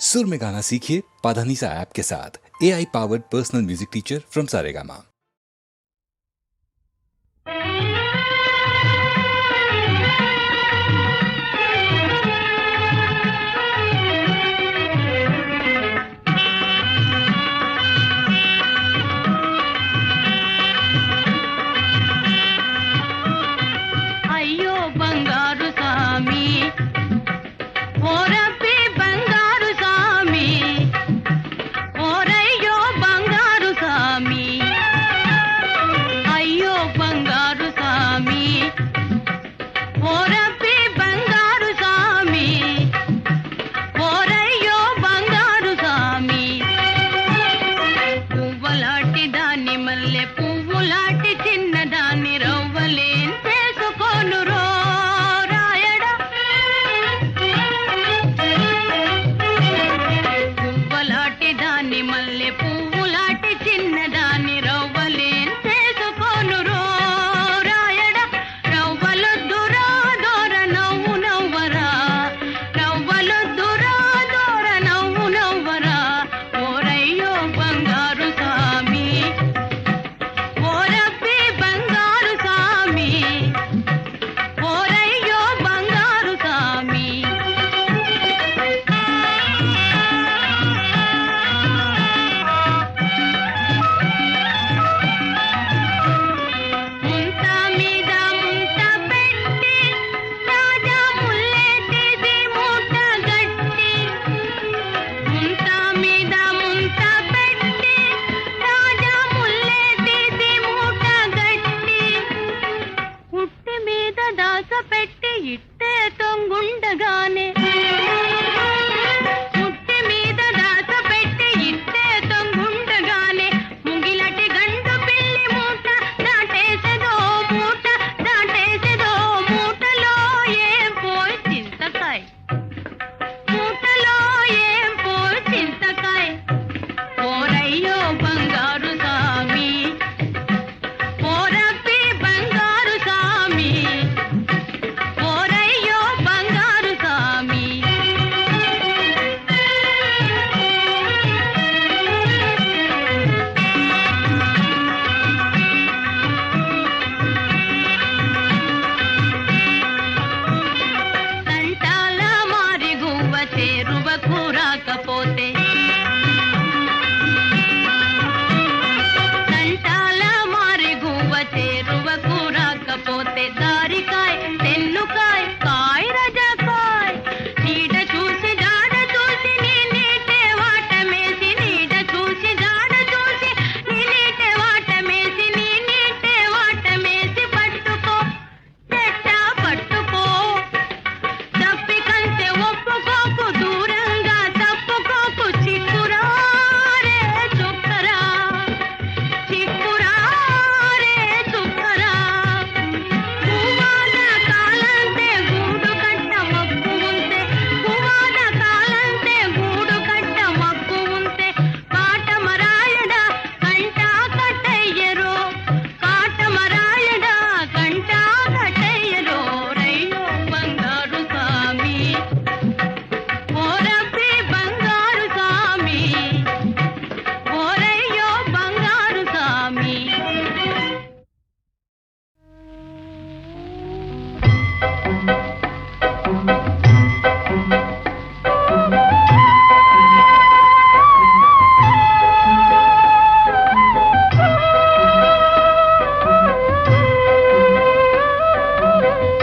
सुर में गाना सीखिए पाधानीसा ऐप के साथ। AI powered personal music teacher from Saregama.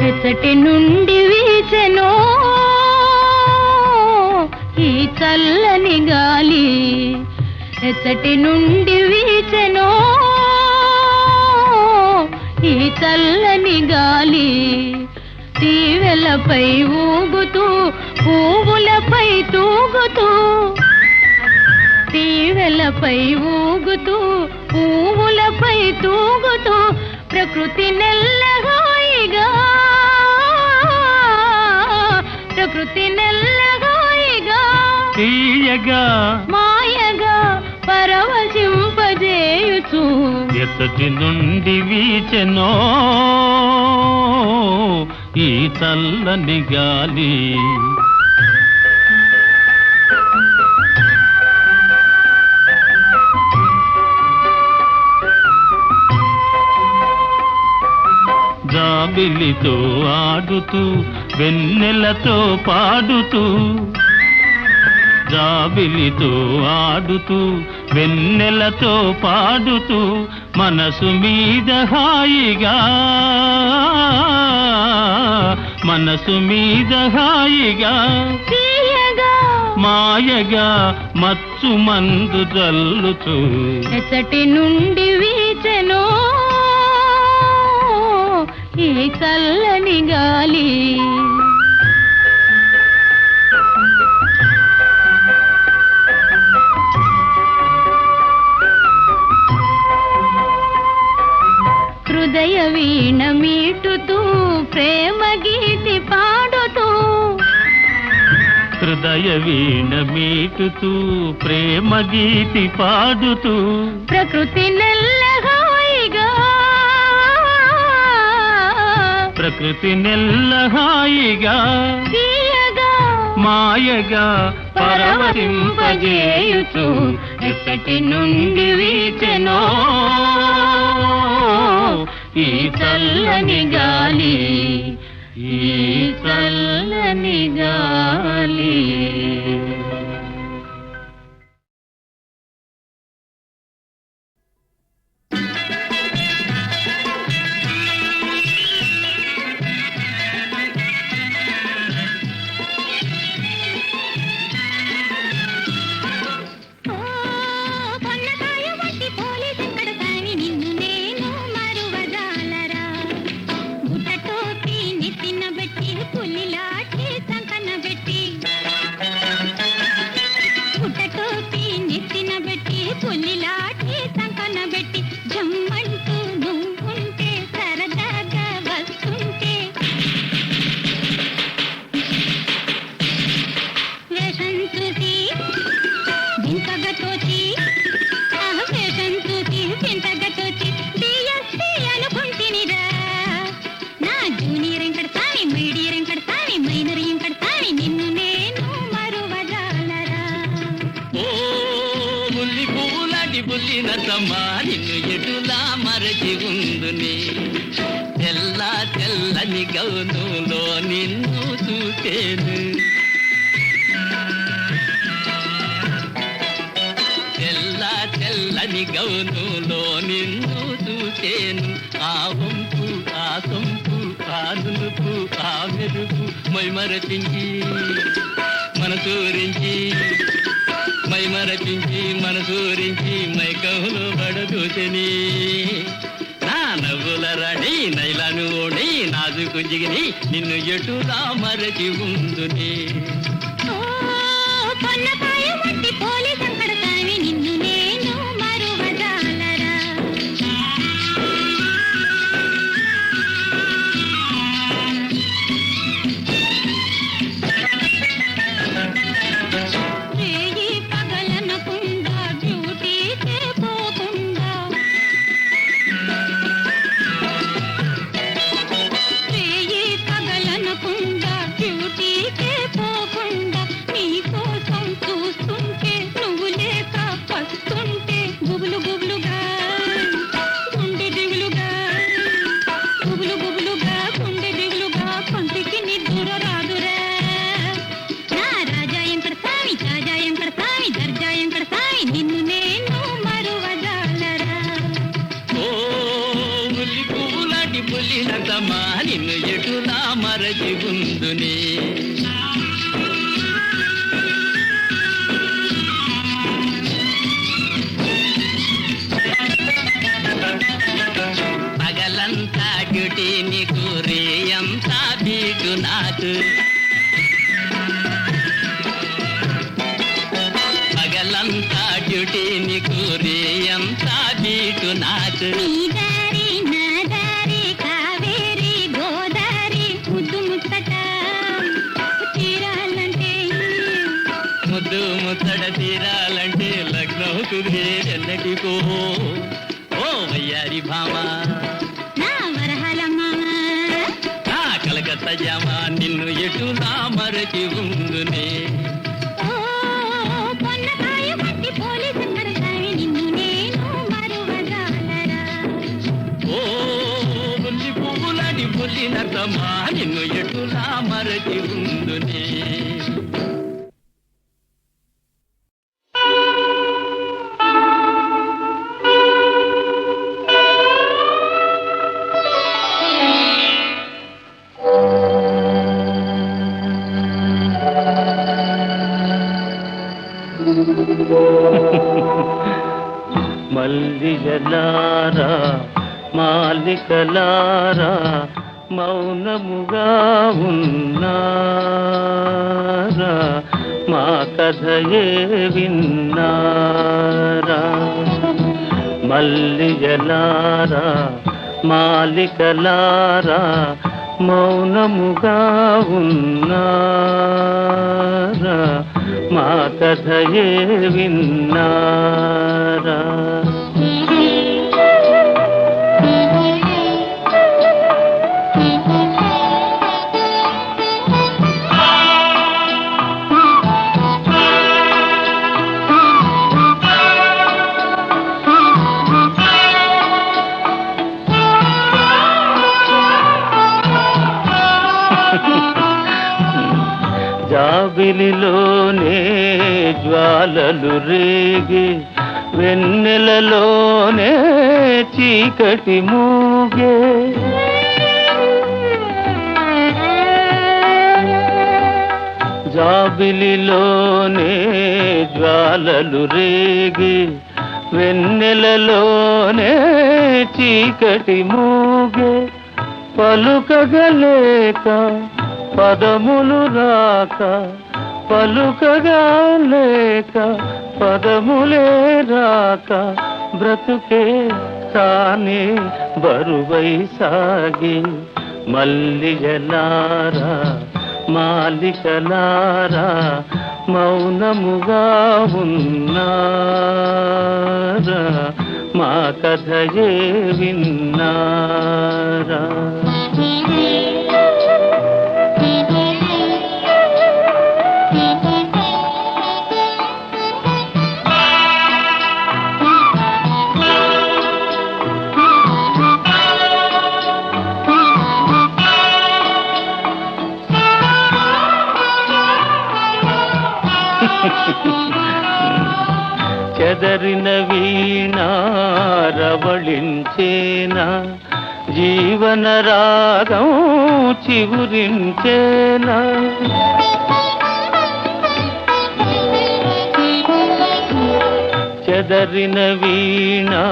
ఎచ్చటి నుండి వీచెనో ఈ చల్లని గాలి, ఎచ్చటి నుండి వీచెనో ఈ చల్లని గాలి, తీవెలపై ఊగుతూ పువ్వులపై తూగుతూ, తీవెలపై ఊగుతూ పువ్వులపై తూగుతూ, ప్రకృతి నెల్లగాయిగా, ప్రకృతి నెల్లగాయిగా తీయగా మాయగా పరవశింపజేయుచు, ఎచ్చటి నుండి వీచెనో ఈ చల్లని గాలి. జాబిలితో ఆడుతూ వెన్నెలతో పాడుతూ జాబిలితో ఆడుతూ వెన్నెలతో పాడుతూ మనసు మీద హాయిగా మనసు మీద హాయిగా తీయగా మాయగా మచ్చు మందు జల్లుతూ ఎసటి నుండి వీచెను ఈ చల్లని గాలి హృదయ వీణ మీటుతూ ప్రేమ గీతి పాడుతూ హృదయ వీణ మీటుతూ ప్రేమ గీతి పాడుతూ ప్రకృతి నెల్లహాయిగా ప్రకృతి నెల్లహాయిగా తీయగా మాయగా పరవశింపజేయుచు ఎప్పటి నుండి వీచెనో ఈ చల్లని గాలి ఈ చల్లని గాలి. నిన్ను ఎటులా మరచి ఉందుని తెల్ల తెల్లని గౌనులో నిన్ను చూసేను తెల్ల తెల్లని గౌనులో నిన్ను చూసేను ఆ వంపు ఆ సొంపు ఆ నులుపు ఆ మెరుపు మైమరపించి మనసూరించి మైమరపించి మనసూరించి మైకములు పడదూచని నా నవ్వుల రాణి నైలాను ఓణి నాజుకు జిగిని నిన్ను ఎటులా మరచి ఉందుని నిన్ను నేను మరువజాలరా నిన్ను ఎటులా మరచి ఉందుని పగలంతా డ్యూటీ నీకు రేయంతా బీటు నాకు పగలంతా డ్యూటీ నీకు రేయంతా బీటు నాకు ముద్దు ముచ్చట తీరాలంటే లగ్నం కుదిరేదెన్నటికో ఓ వయ్యారి భామ నా కలకత్తా జామ నిన్ను ఎటులా మరచి ఉందునే ఓ బుల్లి పువ్వులాంటి బుల్లి నర్త సత్యమా నిన్ను ఎటులా మరచి ఉందునే. మల్లిగలారా మాలికలారా మౌనముగా ఉన్నారా, మా కథయే విన్నారా. మల్లిగలారా మాలికలారా మౌనముగా ఉన్నారా, మా కథయే విన్నారా. జాబిలిలోనే జ్వాలలు రేగి వెన్నెలలోనే చీకటి మూగే, జాబిలిలోనే జ్వాలలు రేగి వెన్నెలలోనే చీకటి మూగే. పలుకగలేక పదములు రాక, పలుకగా లేక పదములే రాక, బ్రతుకే తానే బరువై సాగి. మల్లిగలారా మాలికలారా మౌనముగా ఉన్నారా, మా కథయే విన్నారా. చెదరిన వీణారవళించేనా, జీవన రాగం చిగురించేనా. చెదరిన వీణారవళించేనా,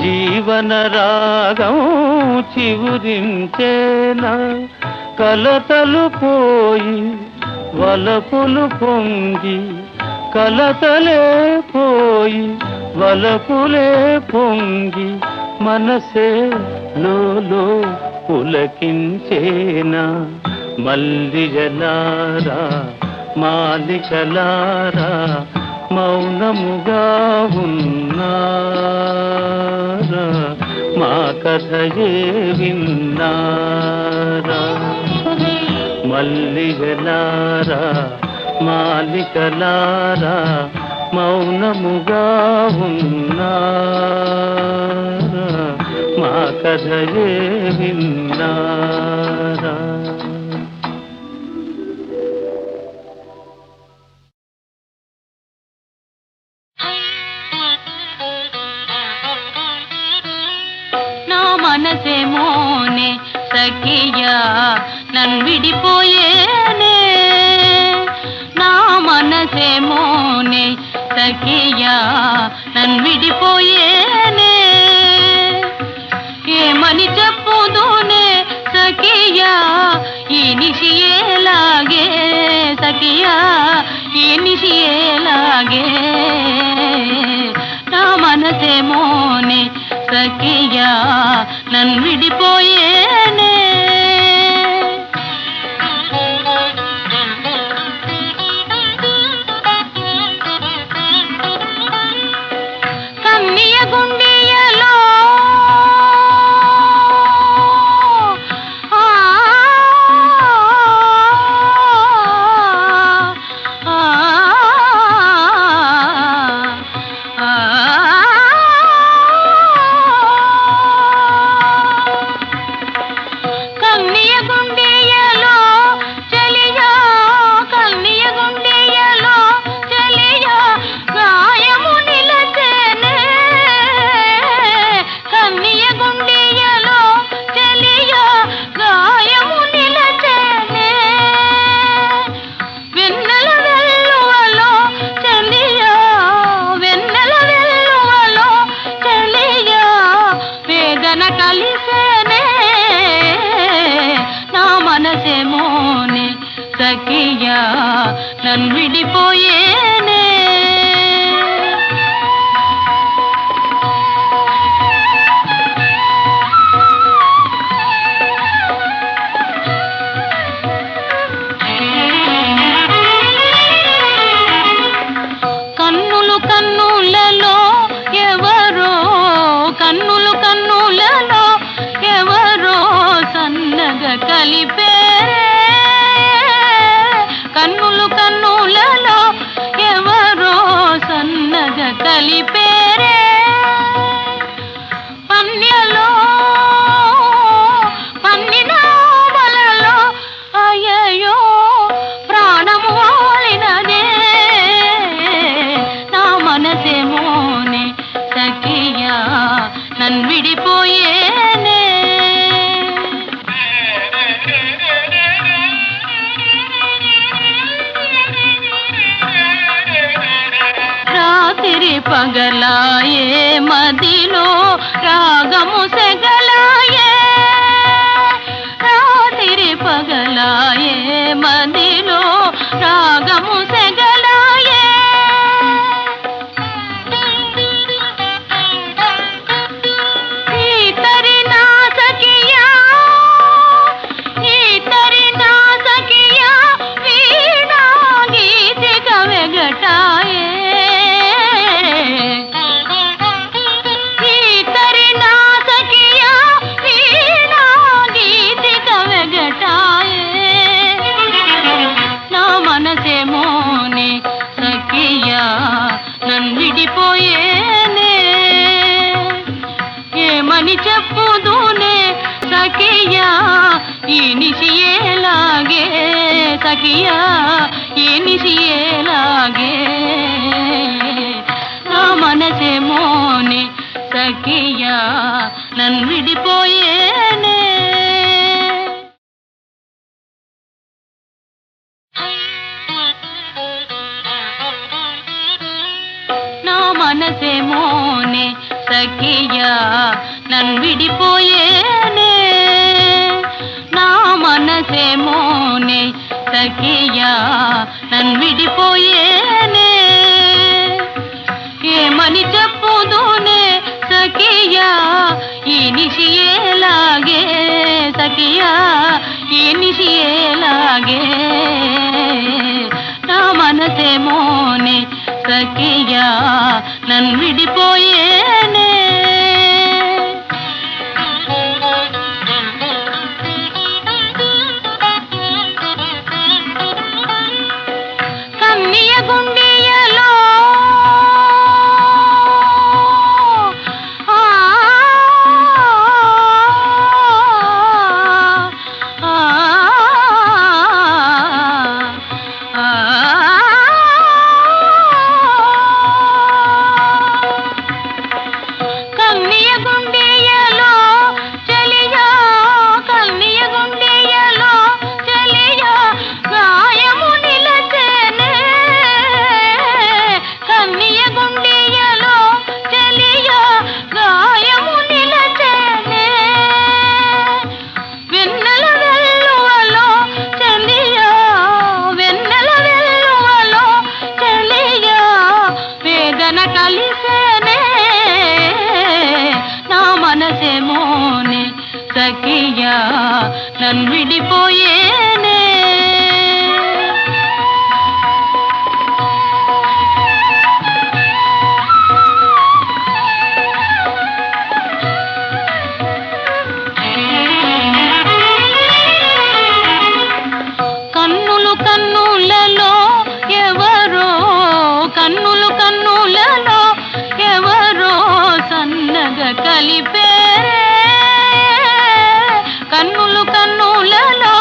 జీవన రాగం చిగురించేనా. కలతలు పోయి వలపులు పొంగి, కలతలే పోయి వలపులే పొంగి, మనసే లోలో పులకించేనా. మల్లిగలారా మాలికలారా మౌనముగా ఉన్నారా, మా కథయే విన్నారా. మల్లిగలారా మాలికలారా మౌనముగా ఉన్నారా, మా కథయే విన్నారా. నా మనసేమోనే సఖియా నన్ను విడిపోయేనే, నా మనసేమోనే సఖియా నన్ను విడిపోయేనే. ఏమని చెప్పుదునే సఖియా ఈ నిశియేలాగే, సఖియా ఈ నిశియేలాగే. నా మనసేమోనే సఖియా నన్ను విడిపోయేనే. కన్నియ గుండియలో సఖియా నన్ను విడిపోయేనే. కన్నులు కన్నులలో ఎవరో, కన్నులు కన్నులలో ఎవరో సన్నగా కలిపేరే. కన్నులు కన్నులలో ఎవరో సన్నగా కలిపేరే. పన్యలో పన్నిన వలలో అయ్యయ్యో ప్రాణము వాలినదే. నా మనసేమోనే సఖియా నన్ను విడిపోయేనే. రాత్రి పగలాయే మదిలో రాగము సెగలాయే. రాత్రి పగలాయే మదిలో రాగము సెగలాయే. ఈతరి నా సఖియా, ఈతరి నా సఖియా వీణా గీతిక వెగటాయే. ఈతరి నా సఖియా వీణా గీతిక వెగటాయే. నా మనసేమోనే సఖియా నన్ను విడిపోయేనే. ఏమని చెప్పుదునే సఖియా ఈ నిశియేలాగే. సఖియా ఈ నిశియేలాగే. నా మనసేమోనే సఖియా నన్ను విడిపోయేనే. నా మనసేమోనే సఖియా నన్ను విడిపోయేనే. నా మనసేమోనే సఖియా నన్ను విడిపోయేనే. ఏమని చెప్పుదునే సఖియా ఈ నిశియేలాగే. సఖియా ఈ నిశియేలాగే. నా మనసేమోనే సఖియా నన్ను విడిపోయేనే. కన్నియ గుండియలో ఆ ఆ ఆ కన్నియ గుండియలో చలియా, కన్నియ గుండియలో చలియా గాయము నిలచేనే. కన్నియ గుండియలో చలియా గాయము నిలచేనే. వెన్నెల వెల్లువలో చలియా, వెన్నెల వెల్లువలో చలియా వేదన కలిసేనే. నా మనసేమోనే సఖియా నన్ను విడిపోయేనే. కన్నులు కన్నులలో ఎవరో, కన్నులు కన్నులలో ఎవరో సన్నగా కలిపేరే. కన్నులు కన్నులలో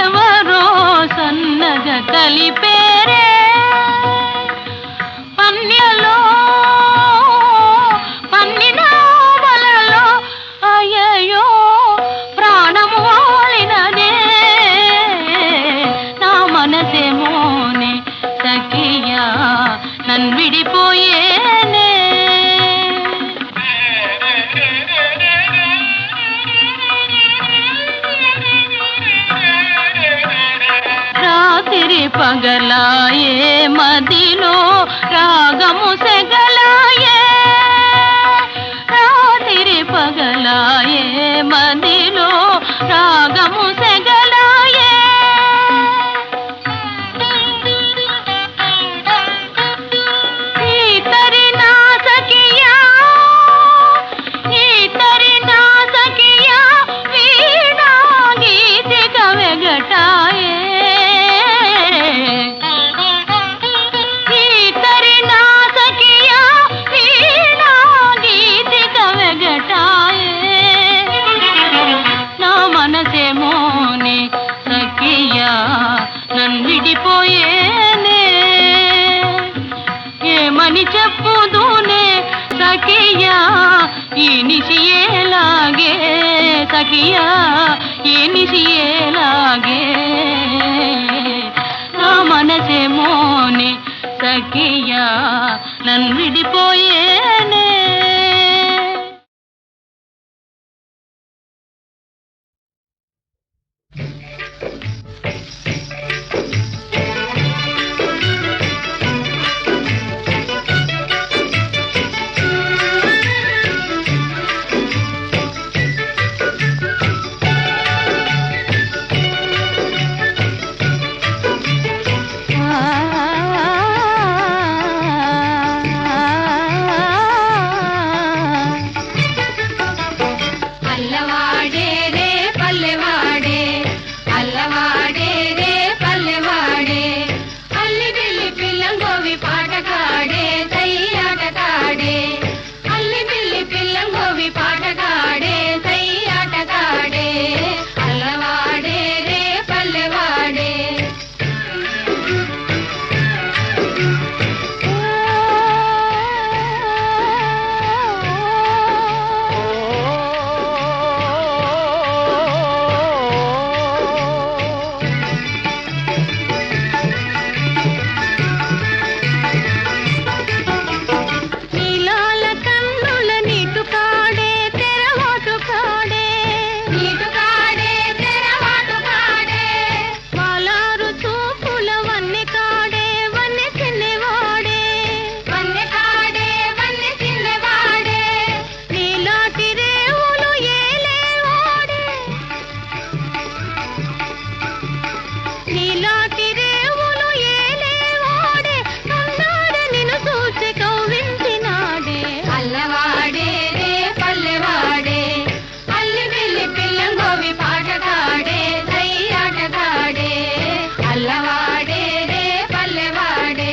ఎవరో సన్నగా కలిపేరే. పన్యలో పన్నిన వలలో అయ్యయ్యో ప్రాణము వాలినదే. నా మనసేమోనే సఖియా నన్ను విడిపోయేనే. రాత్రి పగలాయే మదిలో రాగము సెగలాయే రాత్రి పగలాయే మదిలో రాగము సెగలాయే ఈతరి నా సఖియా ఈతరి నా సఖియా వీణా గీతిక వెగటాయే ఈతరి నా సఖియా వీణా గీతిక వెగటాయే నా మనసేమోని సఖియా నన్నిడిపోయేనే ఏమని చెప్పుదునే సఖియా ఈ నిశియేలాగే సఖియా ఈ నిశియేలాగే నా మనసేమోని సఖియా నన్నిడిపోయేనే అల్లవాడే రే పల్లెవాడే అల్లవాడే రే పల్లెవాడే అల్లి బిల్లి పిల్లంగోవి పాటకాడే సయ్యాటకాడే అల్లి బిల్లి పిల్లంగోవి పాటకాడే సయ్యాటకాడే అల్లవాడే రే పల్లెవాడే నీలాల కన్నుల నీటు కాడే తెరవాటు కాడే నీటు కాడే తెరవాటు కాడే వాలారు చూపుల వన్నె కాడే వన్నె చిన్నవాడే వన్నె కాడే వన్నె చిన్నవాడే నీలాటి రేవులు ఏలేవాడే నీలాటి రేవులు ఏలేవాడే కన్నాడే నిన్ను చూసి కవ్వించినాడే అల్లవాడే రే పల్లెవాడే అల్లి బిల్లి పిల్లంగోవి పాటకాడే సయ్యాటకాడే అల్లవాడే రే పల్లెవాడే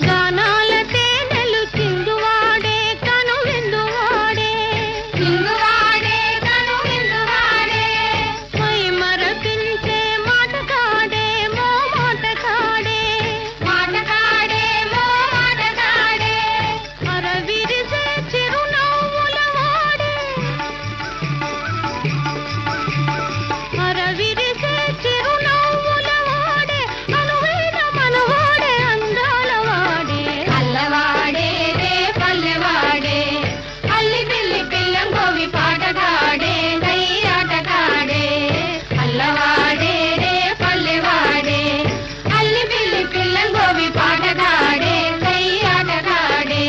గానాల తేనెలు చిందువాడే కను విందువాడే చిందువాడే కను విందువాడే మై మరపించే మాటకాడే మో మాటకాడే మాటకాడే మో మాటకాడే అరవిరిసే చిరునవ్వుల వాడే అరవిరిసే చిరునవ్వుల వాడే అనువైన మనవాడే అందాల వాడే అల్లవాడే రే పల్లెవాడే అల్లి బిల్లి పిల్లంగోవి పాటకాడే సయ్యాటకాడే అల్లవాడే రే పల్లెవాడే అల్లి బిల్లి పిల్లంగోవి పాటకాడే సయ్యాటకాడే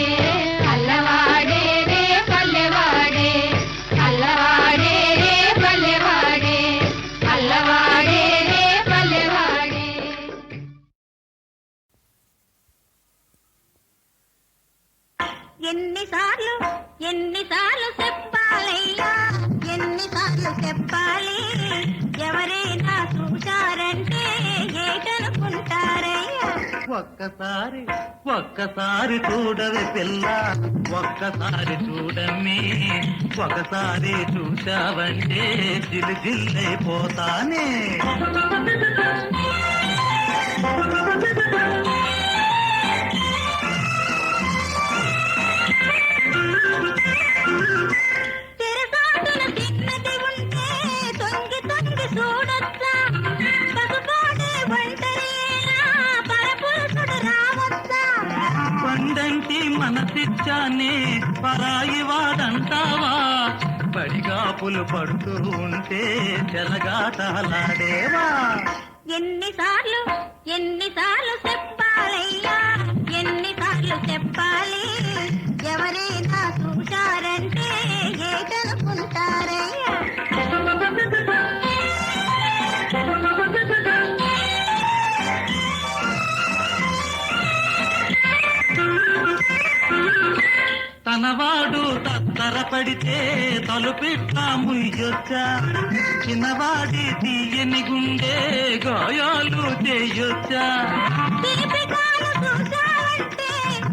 అల్లవాడే రే పల్లెవాడే అల్లవాడే రే పల్లెవాడే అల్లవాడే రే పల్లెవాడే ఎన్నిసార్లు చెప్పాలయ్యా ఎన్నిసార్లు చెప్పాలి ఎవరైనా చూశారంటే ఏటనుకుంటారయ్యా ఒక్కసారి చూడవే పిల్ల ఒక్కసారి చూడమ్మి ఒకసారి చూశావంటే జిల్ జిల్లైపోతానే తెరసాటున చిన్నది ఉంటే మనసిచ్చానే పరాయి వాడంటావా పడిగాపులు పడుతూ ఉంటే చెలగాటలాడేవా ఎన్నిసార్లు ఎన్నిసార్లు చెప్పాలయ్యా ఎన్నిసార్లు చెప్పాలి ఎవరైనా చూశారంటే ఏటనుకుంటారయ్యా తనవాడు తత్తరపడితే తలుపిట్లా ముయ్యొచ్చా చిన్నవాడి తీయని గుండె గాయాలు చేయొచ్చా దీపికాలు చూశావంటే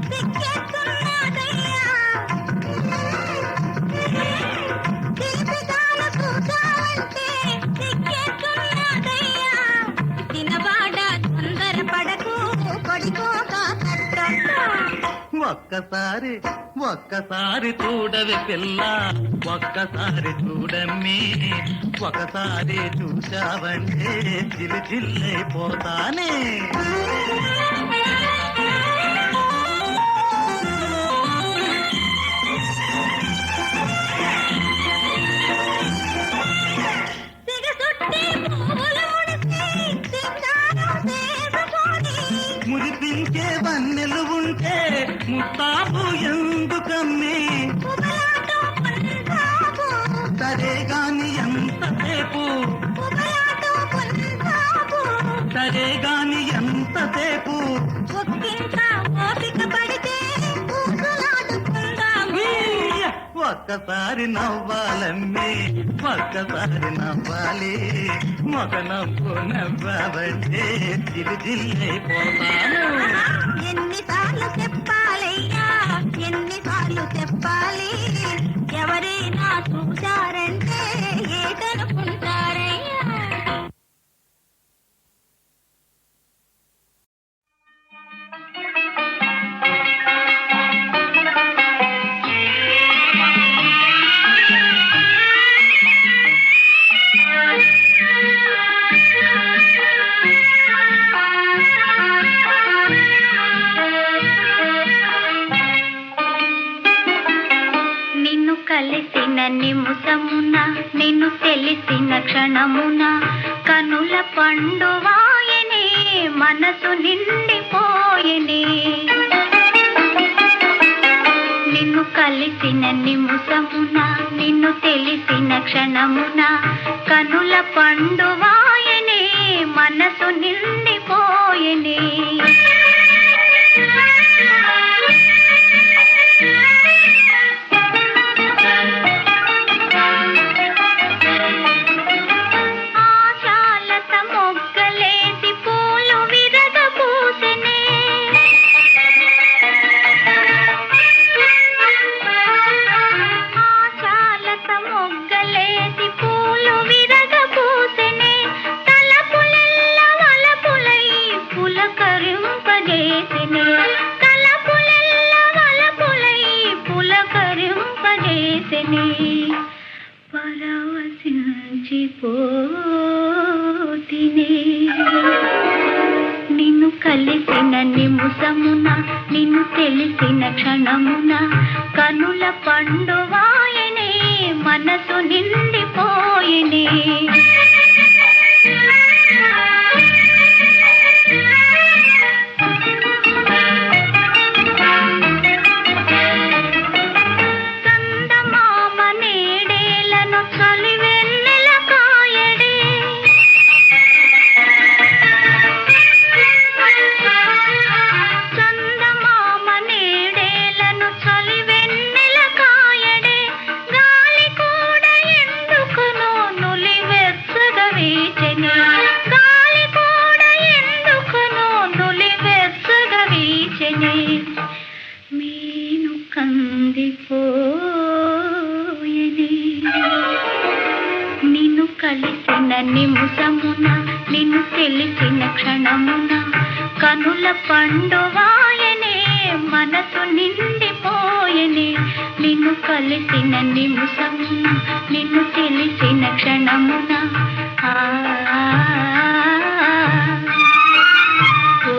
సిగ్గెత్తున్నదయ్యా దీపికాలు చూశావంటే సిగ్గెత్తున్నదయ్యా తినవాడ తొందరపడకు కొడికోక కట్టొద్దా ఒక్కసారి ఒక్కసారి చూడవి పిల్ల ఒక్కసారి చూడమ్మి ఒకసారి చూశావంటే జిల్లిజిల్లైపోతానే మురిపించే వన్నెలు ఉంటే ముస్తాబు ఎందుకమ్మి సరే గాని ఎంతసేపు సరే గాని ఎంతసేపు ఒక్కసారి నవ్వాలమ్మి ఒక్కసారి నవ్వాలి మొక నవ్వు నవ్వాలంటే జిల్లిజిల్లైపోతాను ఎన్నిసార్లు చెప్పాలయ్యా ఎన్నిసార్లు చెప్పాలి ఎవరైనా చూశారంటే ఏటనుకుంటారయ్యా నిన్ను కలిసిన నిముసమున నిన్ను తెలిసిన క్షణమున కనుల పండువాయనే మనసు నిండిపోయనే నిన్ను కలిసిన నిముసమున నిన్ను తెలిసిన క్షణమున కనుల పండువాయనే మనసు నిండిపోయనే ఆశాలత మొగ్గలేసి పూలు విరగబూసెనే ఆశాలత మొగ్గలేసి పూలు విరగబూసెనే తలపులెల్ల వలపులై పులకరింపజేసెనే తలపులెల్ల వలపులై పులకరింపజేసెనే పరవశించిపోతినే నిన్ను కలిసిన నిముసమున నిన్ను తెలిసిన క్షణమున కనుల పండువాయనే మనసు నిండిపోయనే చందమామ నేడేలను చలివెన్నెల కాయడే చందమామ నేడేలను చలివెన్నెల కాయడే గాలి కూడా ఎందుకునో నులివెచ్చగా వీచెనే గాలి కూడా ఎందుకునో నులివెచ్చగా వీచెనే మీను కందిపోయనే నిన్ను కలిసిన నిముసమున నిన్ను తెలిసిన క్షణమున కనుల పండువాయనే మనసు నిండిపోయనే నిన్ను కలిసిన నిముసమున నిన్ను తెలిసిన క్షణమున ఆ ఓ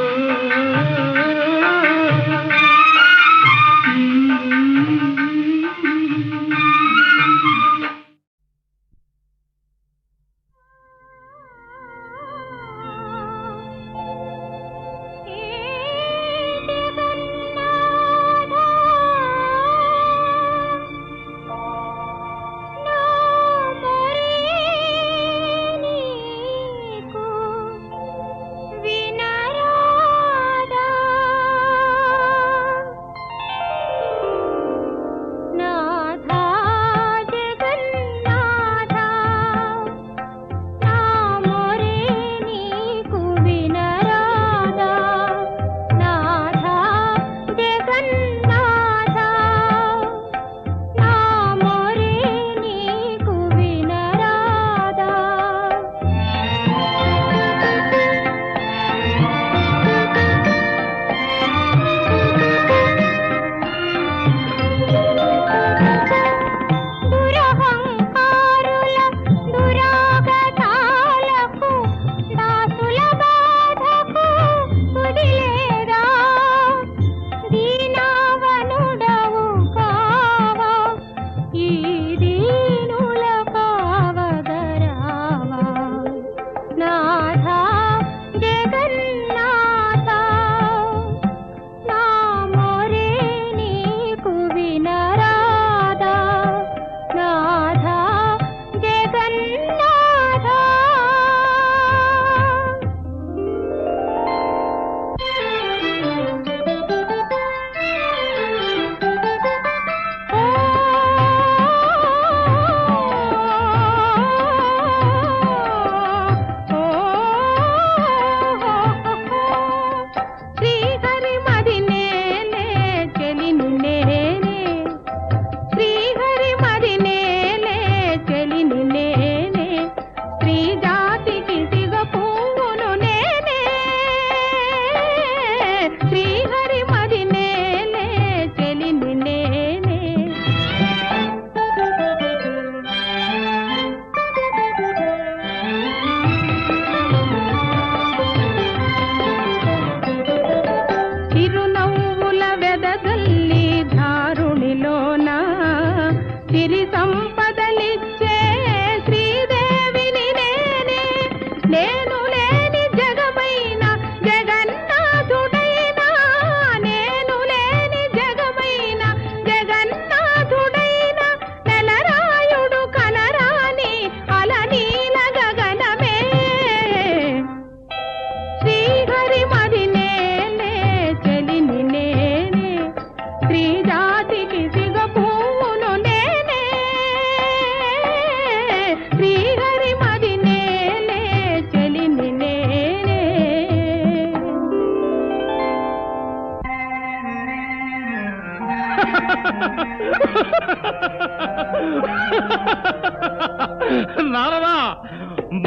నారద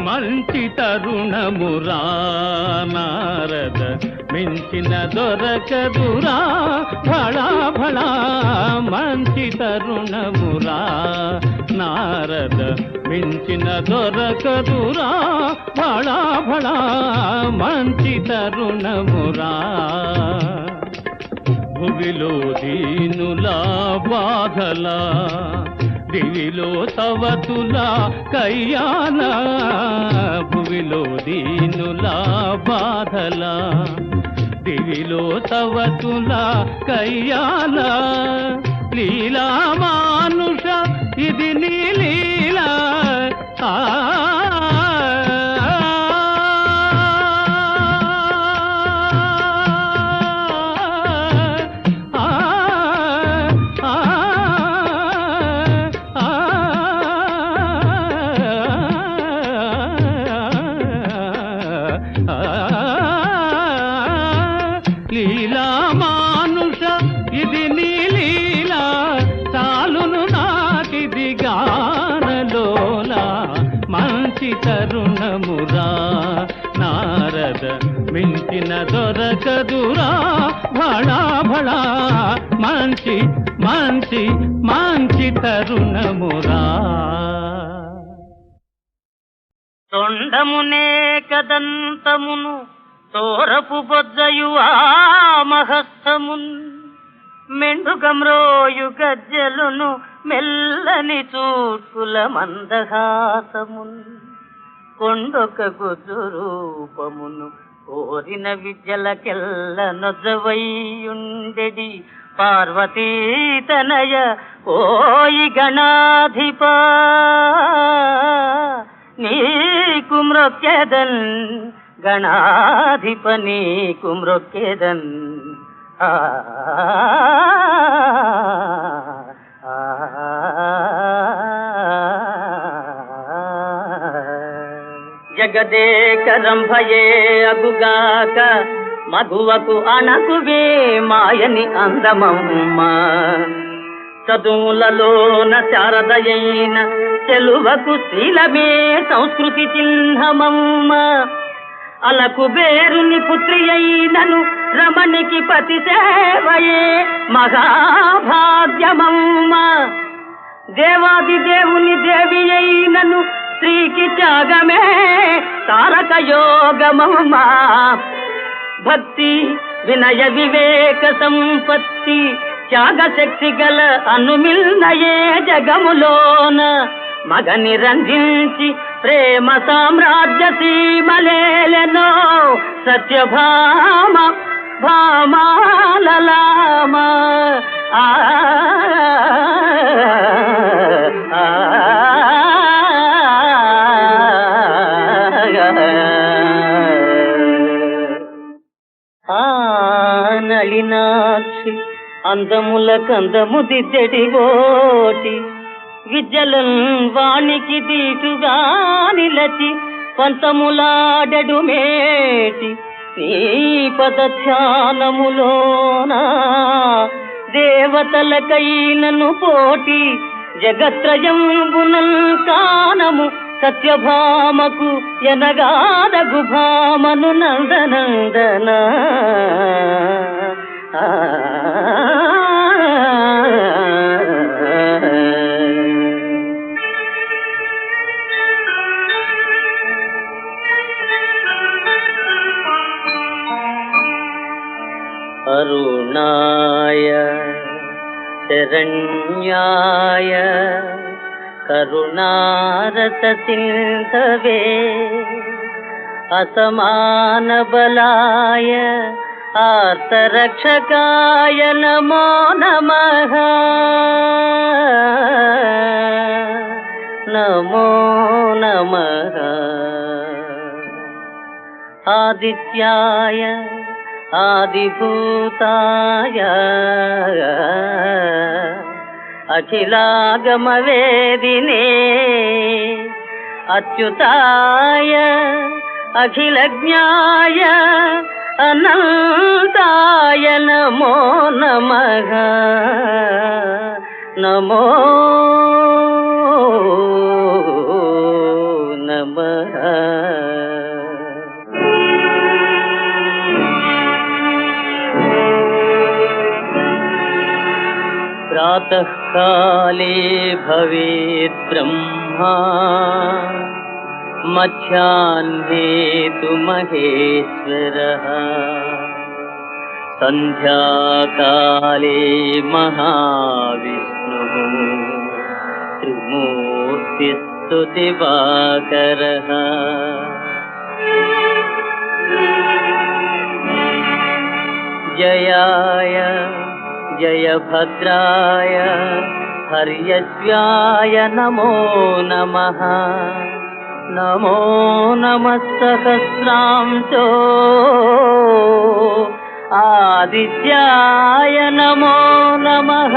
మంచి తరుణమురా నారద మించిన దొరకదురా భళా భళా మంచి తరుణమురా నారద మించిన దొరకదురా భళా భళా మంచి తరుణమురా భువిలో దీనులా బాధలా దివిలో సవతులా కయ్యాల భువిలో దీనులా బాధలా దివిలో సవతులా కయ్యాల లీలా మానుష ఇది నీ లీలా లీలా మానుష ఇది నీ లీలా చాలును నాకిది గానలోలా మంచి తరుణమురా నారద మించిన దొరకదురా భళా భళా మంచి మంచి మంచి తరుణమురా తొండమునే కదంతమును తోరపు బొజ్జయు ఆ మహస్తమున్ మెండుగమ్రోయు గజ్జలును మెల్లని చూట్కుల మందహాసమున్ కొండొక గుజ్జు రూపమును కోరిన విద్యలకెల్ల నొజ్జవైయుండెడి పార్వతీతనయ ఓయి గణాధిపా నీకు మ్రొక్కెదన్ గణాధిప నీకు మ్రొక్కెదన్ జగదేకరంభయే అగుగాక మగువకు అనకువే మాయని అందమమ్మ చదువులలోన శారదయైన చెలువకు శీలమే సంస్కృతి చిహ్నమమ్మ అలకు బేరుని పుత్రి అయినను రమణికి పతి సేవయే మహాభాగ్యమమ్మ దేవాది దేవుని దేవి అయినను స్త్రీకి త్యాగమే తారక యోగమమ్మ భక్తి వినయ వివేక సంపత్తి త్యాగశక్తి గల అనుమిల్నయే జగములోన మగని రంజించి ప్రేమ సామ్రాజ్య సీమలేలెనో సత్యభామ భామాలలామ నళినాక్షి అందముల కందము దిద్దెడి గోటి విద్యలన్ వానికి దీటుగా నిలచి పంతములాడెడు మేటి నీ పద ధ్యానములోన దేవతలకైనను పోటీ జగత్రయంబునల్ కానము సత్యభామకు ఎనగాదగు భామను నందనందన అరుణాయ శరణ్యాయ కరుణారత సింధవే అసమాన బలాయ ఆర్తరక్షకాయ నమో నమః నమో నమః ఆదిత్యాయ ఆదిభూతాయ అఖిలాగమవేదినే అచ్యుతాయ అఖిలజ్ఞాయ అనంతాయ నమో నమః నమో నమః. ప్రాతఃకాలే భవేద్ బ్రహ్మా మధ్యాహ్నే తు మహేశ్వరః సంధ్యాకాలే మహావిష్ణుః త్రిమూర్తిస్తు దివాకరః. జయాయ జయభద్రాయ హర్యశ్వాయ నమో నమః. నమో నమః సహస్రాంశో ఆదిత్యాయ నమో నమః.